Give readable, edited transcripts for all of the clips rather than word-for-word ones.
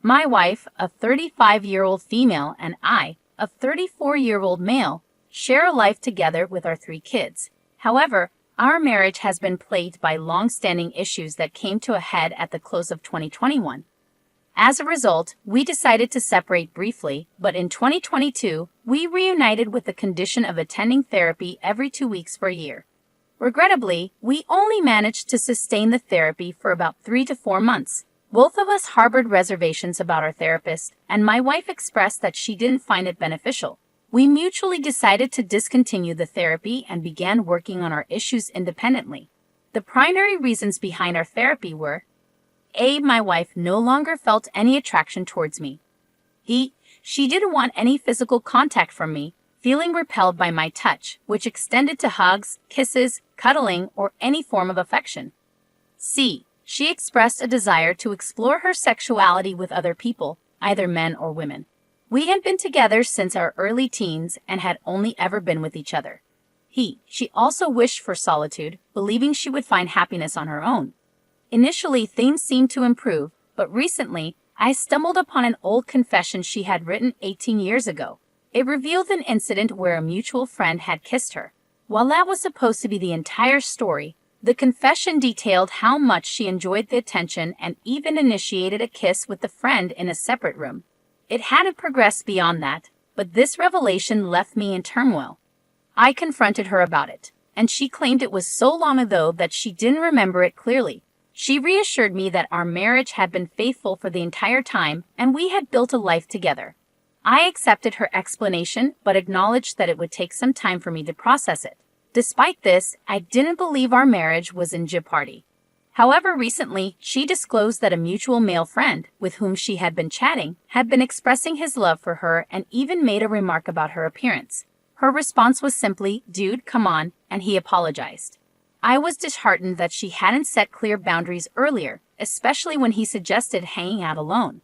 My wife, a 35-year-old female, and I, a 34-year-old male, share a life together with our 3 kids. However, our marriage has been plagued by long-standing issues that came to a head at the close of 2021. As a result, we decided to separate briefly, but in 2022, we reunited with the condition of attending therapy every 2 weeks for a year. Regrettably, we only managed to sustain the therapy for about 3 to 4 months. Both of us harbored reservations about our therapist, and my wife expressed that she didn't find it beneficial. We mutually decided to discontinue the therapy and began working on our issues independently. The primary reasons behind our therapy were: A. My wife no longer felt any attraction towards me. B. She didn't want any physical contact from me, feeling repelled by my touch, which extended to hugs, kisses, cuddling, or any form of affection. C. She expressed a desire to explore her sexuality with other people, either men or women. We had been together since our early teens and had only ever been with each other. She also wished for solitude, believing she would find happiness on her own. Initially, things seemed to improve, but recently, I stumbled upon an old confession she had written 18 years ago. It revealed an incident where a mutual friend had kissed her. While that was supposed to be the entire story, the confession detailed how much she enjoyed the attention and even initiated a kiss with the friend in a separate room. It hadn't progressed beyond that, but this revelation left me in turmoil. I confronted her about it, and she claimed it was so long ago that she didn't remember it clearly. She reassured me that our marriage had been faithful for the entire time and we had built a life together. I accepted her explanation but acknowledged that it would take some time for me to process it. Despite this, I didn't believe our marriage was in jeopardy. However, recently, she disclosed that a mutual male friend, with whom she had been chatting, had been expressing his love for her and even made a remark about her appearance. Her response was simply, "Dude, come on," and he apologized. I was disheartened that she hadn't set clear boundaries earlier, especially when he suggested hanging out alone.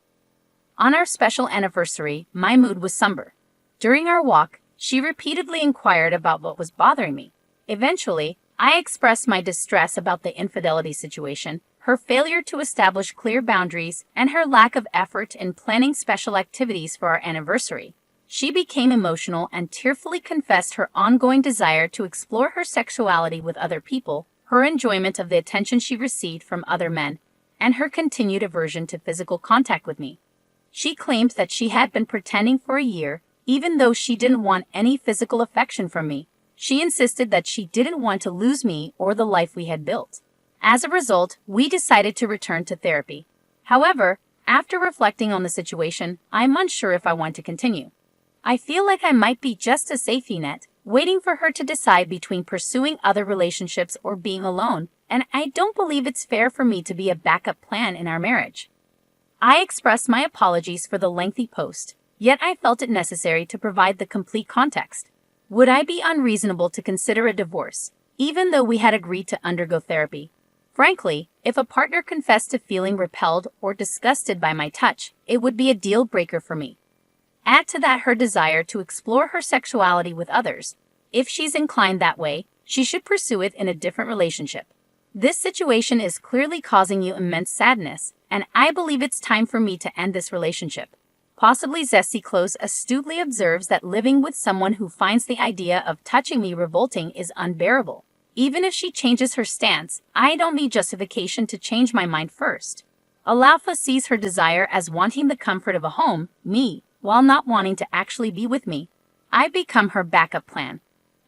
On our special anniversary, my mood was somber. During our walk, she repeatedly inquired about what was bothering me. Eventually, I expressed my distress about the infidelity situation, her failure to establish clear boundaries, and her lack of effort in planning special activities for our anniversary. She became emotional and tearfully confessed her ongoing desire to explore her sexuality with other people, her enjoyment of the attention she received from other men, and her continued aversion to physical contact with me. She claimed that she had been pretending for a year, even though she didn't want any physical affection from me. She insisted that she didn't want to lose me or the life we had built. As a result, we decided to return to therapy. However, after reflecting on the situation, I'm unsure if I want to continue. I feel like I might be just a safety net, waiting for her to decide between pursuing other relationships or being alone, and I don't believe it's fair for me to be a backup plan in our marriage. I expressed my apologies for the lengthy post, yet I felt it necessary to provide the complete context. Would I be unreasonable to consider a divorce, even though we had agreed to undergo therapy? Frankly, if a partner confessed to feeling repelled or disgusted by my touch, it would be a deal breaker for me. Add to that her desire to explore her sexuality with others. If she's inclined that way, she should pursue it in a different relationship. This situation is clearly causing you immense sadness, and I believe it's time for me to end this relationship. Possibly Zesty Close astutely observes that living with someone who finds the idea of touching me revolting is unbearable. Even if she changes her stance, I don't need justification to change my mind first. Alalfa sees her desire as wanting the comfort of a home, me, while not wanting to actually be with me. I become her backup plan.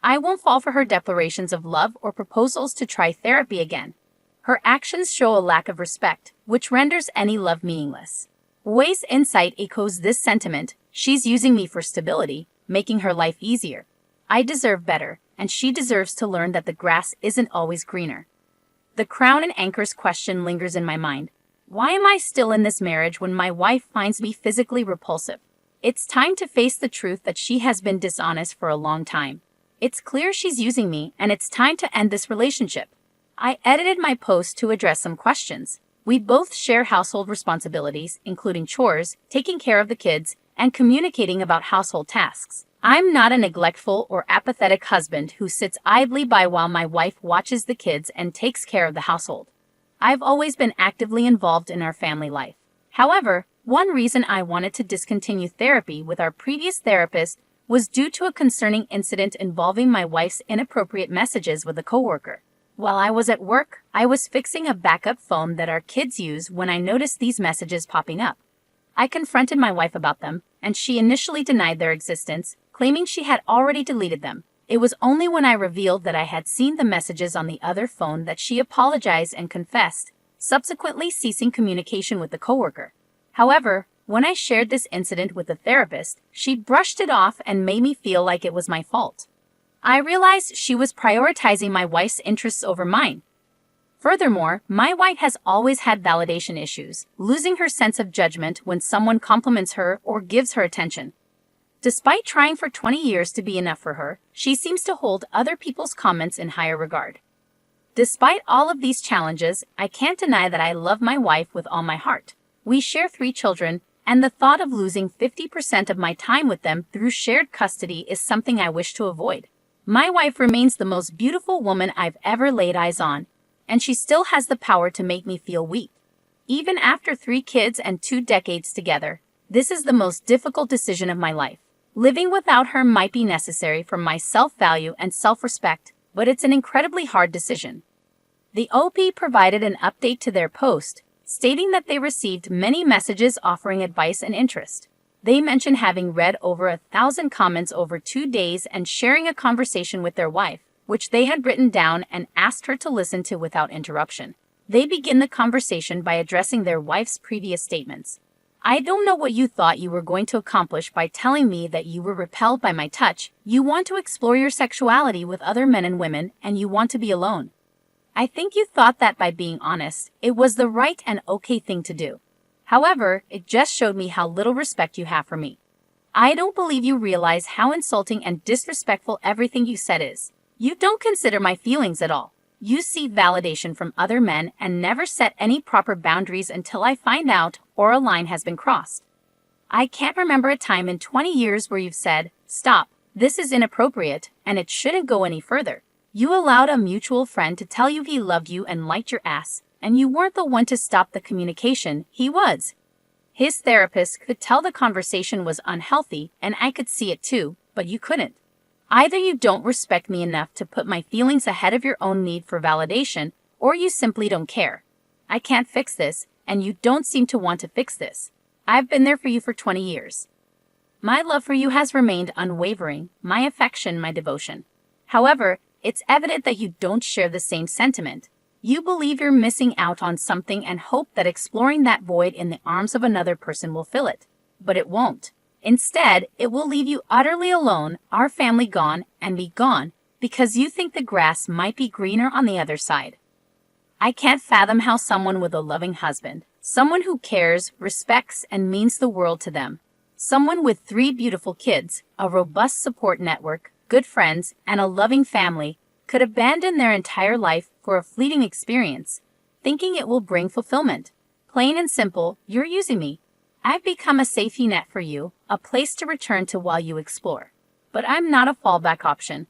I won't fall for her declarations of love or proposals to try therapy again. Her actions show a lack of respect, which renders any love meaningless. Wei's insight echoes this sentiment. She's using me for stability, making her life easier. I deserve better, and she deserves to learn that the grass isn't always greener. The crown and anchors question lingers in my mind. Why am I still in this marriage when my wife finds me physically repulsive? It's time to face the truth that she has been dishonest for a long time. It's clear she's using me, and it's time to end this relationship. I edited my post to address some questions. We both share household responsibilities, including chores, taking care of the kids, and communicating about household tasks. I'm not a neglectful or apathetic husband who sits idly by while my wife watches the kids and takes care of the household. I've always been actively involved in our family life. However, One reason I wanted to discontinue therapy with our previous therapist was due to a concerning incident involving my wife's inappropriate messages with a coworker. While I was at work, I was fixing a backup phone that our kids use when I noticed these messages popping up. I confronted my wife about them, and she initially denied their existence, claiming she had already deleted them. It was only when I revealed that I had seen the messages on the other phone that she apologized and confessed, subsequently ceasing communication with the coworker. However, when I shared this incident with the therapist, she brushed it off and made me feel like it was my fault. I realized she was prioritizing my wife's interests over mine. Furthermore, my wife has always had validation issues, losing her sense of judgment when someone compliments her or gives her attention. Despite trying for 20 years to be enough for her, she seems to hold other people's comments in higher regard. Despite all of these challenges, I can't deny that I love my wife with all my heart. We share 3 children, and the thought of losing 50% of my time with them through shared custody is something I wish to avoid. My wife remains the most beautiful woman I've ever laid eyes on, and she still has the power to make me feel weak. Even after 3 kids and 2 decades together, this is the most difficult decision of my life. Living without her might be necessary for my self-value and self-respect, but it's an incredibly hard decision. The OP provided an update to their post, stating that they received many messages offering advice and interest. They mentioned having read over 1,000 comments over 2 days and sharing a conversation with their wife, which they had written down and asked her to listen to without interruption. They begin the conversation by addressing their wife's previous statements. I don't know what you thought you were going to accomplish by telling me that you were repelled by my touch. You want to explore your sexuality with other men and women, and you want to be alone. I think you thought that by being honest, it was the right and okay thing to do. However, it just showed me how little respect you have for me. I don't believe you realize how insulting and disrespectful everything you said is. You don't consider my feelings at all. You seek validation from other men and never set any proper boundaries until I find out or a line has been crossed. I can't remember a time in 20 years where you've said, "Stop, this is inappropriate, and it shouldn't go any further." You allowed a mutual friend to tell you he loved you and liked your ass, and you weren't the one to stop the communication, he was. His therapist could tell the conversation was unhealthy, and I could see it too, but you couldn't. Either you don't respect me enough to put my feelings ahead of your own need for validation, or you simply don't care. I can't fix this, and you don't seem to want to fix this. I've been there for you for 20 years. My love for you has remained unwavering, my affection, my devotion. However, it's evident that you don't share the same sentiment. You believe you're missing out on something and hope that exploring that void in the arms of another person will fill it. But it won't. Instead, it will leave you utterly alone, our family gone, and me gone, because you think the grass might be greener on the other side. I can't fathom how someone with a loving husband, someone who cares, respects, and means the world to them, someone with 3 beautiful kids, a robust support network, good friends, and a loving family, could abandon their entire life for a fleeting experience, thinking it will bring fulfillment. Plain and simple, you're using me. I've become a safety net for you, a place to return to while you explore. But I'm not a fallback option.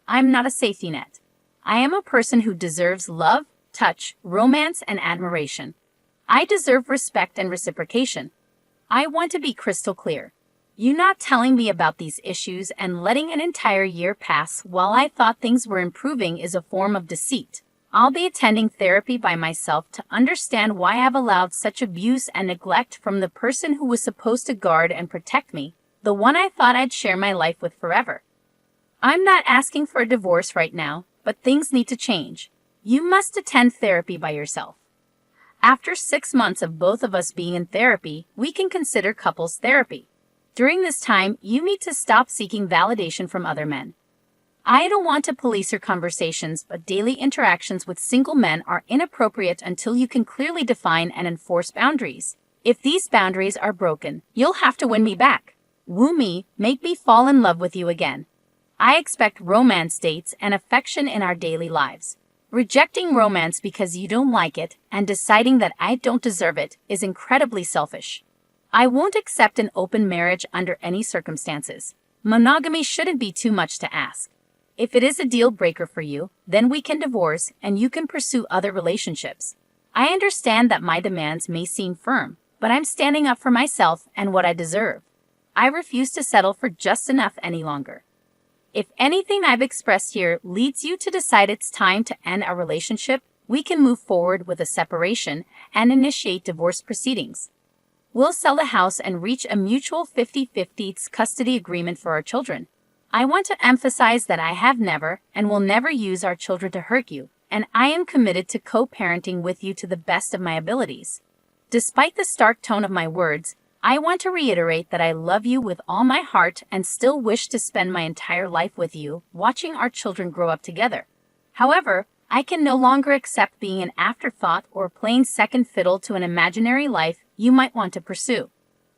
I'm not a safety net. I am a person who deserves love, touch, romance, and admiration. I deserve respect and reciprocation. I want to be crystal clear. You not telling me about these issues and letting an entire year pass while I thought things were improving is a form of deceit. I'll be attending therapy by myself to understand why I've allowed such abuse and neglect from the person who was supposed to guard and protect me, the one I thought I'd share my life with forever. I'm not asking for a divorce right now, but things need to change. You must attend therapy by yourself. After 6 months of both of us being in therapy, we can consider couples therapy. During this time, you need to stop seeking validation from other men. I don't want to police your conversations, but daily interactions with single men are inappropriate until you can clearly define and enforce boundaries. If these boundaries are broken, you'll have to win me back. Woo me, make me fall in love with you again. I expect romance dates and affection in our daily lives. Rejecting romance because you don't like it and deciding that I don't deserve it is incredibly selfish. I won't accept an open marriage under any circumstances. Monogamy shouldn't be too much to ask. If it is a deal breaker for you, then we can divorce and you can pursue other relationships. I understand that my demands may seem firm, but I'm standing up for myself and what I deserve. I refuse to settle for just enough any longer. If anything I've expressed here leads you to decide it's time to end our relationship, we can move forward with a separation and initiate divorce proceedings. We'll sell the house and reach a mutual 50-50 custody agreement for our children. I want to emphasize that I have never and will never use our children to hurt you, and I am committed to co-parenting with you to the best of my abilities. Despite the stark tone of my words, I want to reiterate that I love you with all my heart and still wish to spend my entire life with you, watching our children grow up together. However, I can no longer accept being an afterthought or playing second fiddle to an imaginary life you might want to pursue.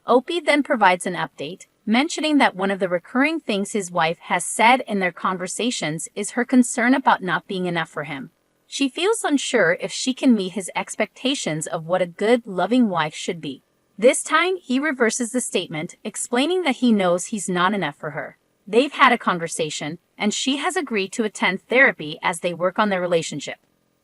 Opie then provides an update, mentioning that one of the recurring things his wife has said in their conversations is her concern about not being enough for him. She feels unsure if she can meet his expectations of what a good, loving wife should be. This time, he reverses the statement, explaining that he knows he's not enough for her. They've had a conversation, and she has agreed to attend therapy as they work on their relationship.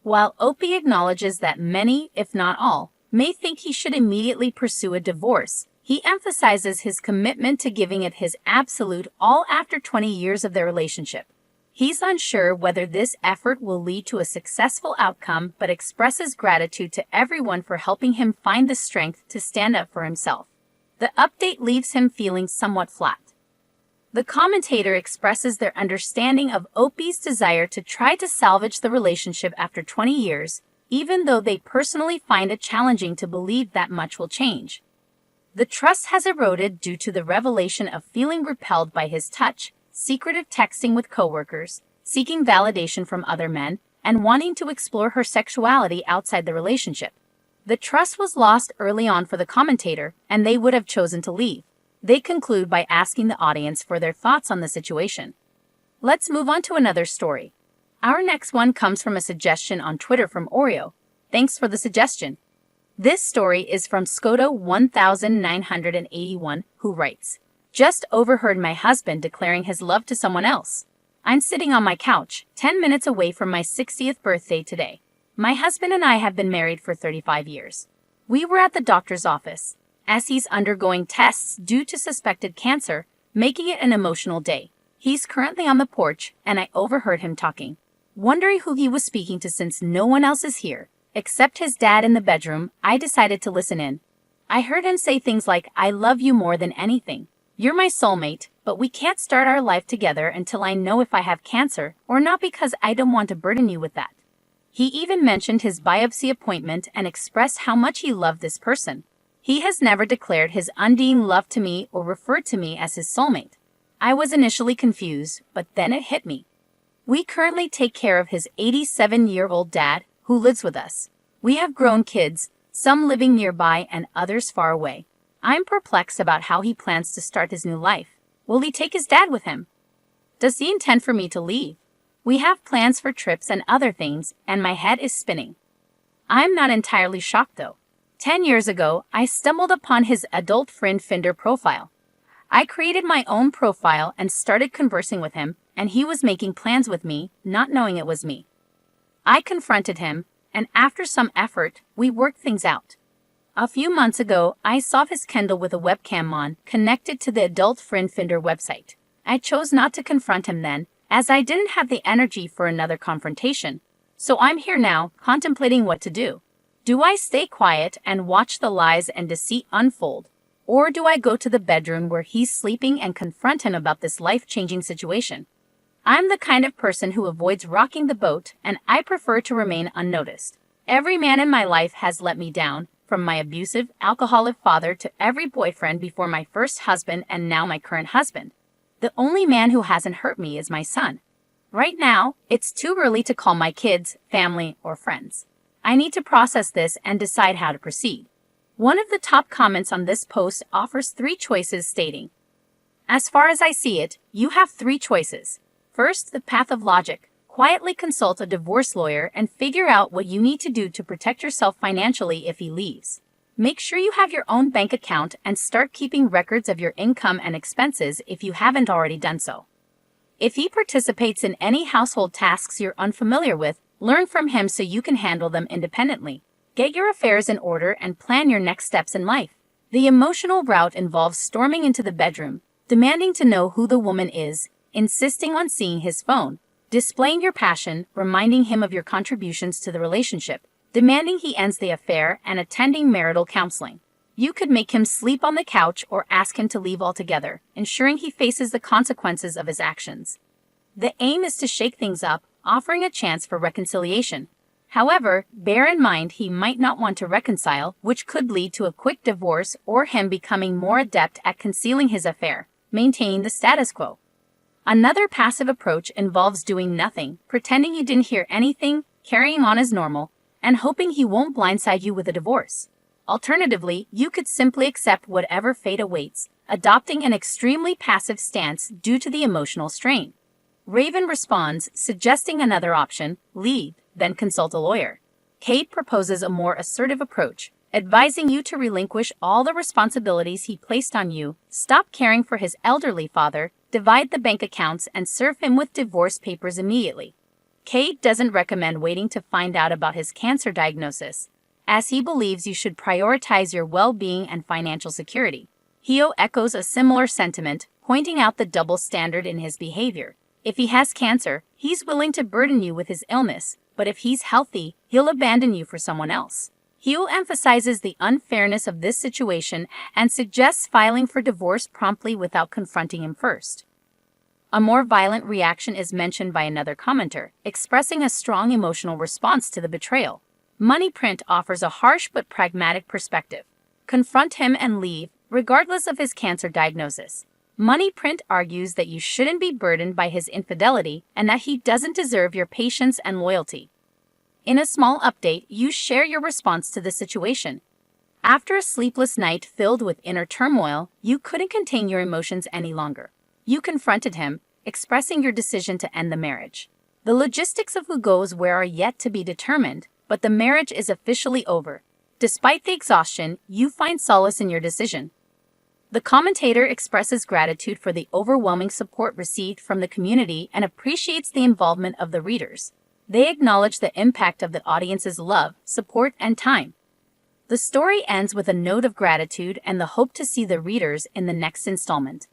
While Opie acknowledges that many, if not all, may think he should immediately pursue a divorce, he emphasizes his commitment to giving it his absolute all after 20 years of their relationship. He's unsure whether this effort will lead to a successful outcome, but expresses gratitude to everyone for helping him find the strength to stand up for himself. The update leaves him feeling somewhat flat. The commentator expresses their understanding of Opie's desire to try to salvage the relationship after 20 years, even though they personally find it challenging to believe that much will change. The trust has eroded due to the revelation of feeling repelled by his touch, secretive texting with coworkers, seeking validation from other men, and wanting to explore her sexuality outside the relationship. The trust was lost early on for the commentator, and they would have chosen to leave. They conclude by asking the audience for their thoughts on the situation. Let's move on to another story. Our next one comes from a suggestion on Twitter from Oreo. Thanks for the suggestion. This story is from Skoda1981, who writes, "Just overheard my husband declaring his love to someone else. I'm sitting on my couch, 10 minutes away from my 60th birthday today. My husband and I have been married for 35 years. We were at the doctor's office, as he's undergoing tests due to suspected cancer, making it an emotional day. He's currently on the porch, and I overheard him talking. Wondering who he was speaking to since no one else is here, except his dad in the bedroom, I decided to listen in. I heard him say things like, 'I love you more than anything. You're my soulmate, but we can't start our life together until I know if I have cancer or not, because I don't want to burden you with that.' He even mentioned his biopsy appointment and expressed how much he loved this person. He has never declared his undying love to me or referred to me as his soulmate. I was initially confused, but then it hit me. We currently take care of his 87-year-old dad, who lives with us. We have grown kids, some living nearby and others far away. I'm perplexed about how he plans to start his new life. Will he take his dad with him? Does he intend for me to leave? We have plans for trips and other things, and my head is spinning. I'm not entirely shocked though. 10 years ago, I stumbled upon his adult friend Finder profile. I created my own profile and started conversing with him, and he was making plans with me, not knowing it was me. I confronted him, and after some effort, we worked things out. A few months ago, I saw his Kindle with a webcam on, connected to the Adult Friend Finder website. I chose not to confront him then, as I didn't have the energy for another confrontation. So I'm here now, contemplating what to do. Do I stay quiet and watch the lies and deceit unfold? Or do I go to the bedroom where he's sleeping and confront him about this life-changing situation? I'm the kind of person who avoids rocking the boat, and I prefer to remain unnoticed. Every man in my life has let me down, from my abusive, alcoholic father to every boyfriend before my first husband and now my current husband. The only man who hasn't hurt me is my son. Right now, it's too early to call my kids, family, or friends. I need to process this and decide how to proceed." One of the top comments on this post offers 3 choices, stating, "As far as I see it, you have 3 choices. First, the path of logic. Quietly consult a divorce lawyer and figure out what you need to do to protect yourself financially if he leaves. Make sure you have your own bank account and start keeping records of your income and expenses if you haven't already done so. If he participates in any household tasks you're unfamiliar with, learn from him so you can handle them independently. Get your affairs in order and plan your next steps in life. The emotional route involves storming into the bedroom, demanding to know who the woman is, insisting on seeing his phone, displaying your passion, reminding him of your contributions to the relationship, demanding he ends the affair, and attending marital counseling. You could make him sleep on the couch or ask him to leave altogether, ensuring he faces the consequences of his actions. The aim is to shake things up, offering a chance for reconciliation. However, bear in mind he might not want to reconcile, which could lead to a quick divorce or him becoming more adept at concealing his affair, maintaining the status quo. Another passive approach involves doing nothing, pretending you didn't hear anything, carrying on as normal, and hoping he won't blindside you with a divorce. Alternatively, you could simply accept whatever fate awaits, adopting an extremely passive stance due to the emotional strain. Raven responds, suggesting another option: leave, then consult a lawyer. Kate proposes a more assertive approach, advising you to relinquish all the responsibilities he placed on you, stop caring for his elderly father, divide the bank accounts, and serve him with divorce papers immediately. Kate doesn't recommend waiting to find out about his cancer diagnosis, as he believes you should prioritize your well-being and financial security. Hio echoes a similar sentiment, pointing out the double standard in his behavior. If he has cancer, he's willing to burden you with his illness, but if he's healthy, he'll abandon you for someone else. Hio emphasizes the unfairness of this situation and suggests filing for divorce promptly without confronting him first. A more violent reaction is mentioned by another commenter, expressing a strong emotional response to the betrayal. Moneyprint offers a harsh but pragmatic perspective. Confront him and leave, regardless of his cancer diagnosis. Moneyprint argues that you shouldn't be burdened by his infidelity and that he doesn't deserve your patience and loyalty. In a small update, you share your response to the situation. After a sleepless night filled with inner turmoil, you couldn't contain your emotions any longer. You confronted him, expressing your decision to end the marriage. The logistics of who goes where are yet to be determined, but the marriage is officially over. Despite the exhaustion, you find solace in your decision. The commentator expresses gratitude for the overwhelming support received from the community and appreciates the involvement of the readers. They acknowledge the impact of the audience's love, support, and time. The story ends with a note of gratitude and the hope to see the readers in the next installment.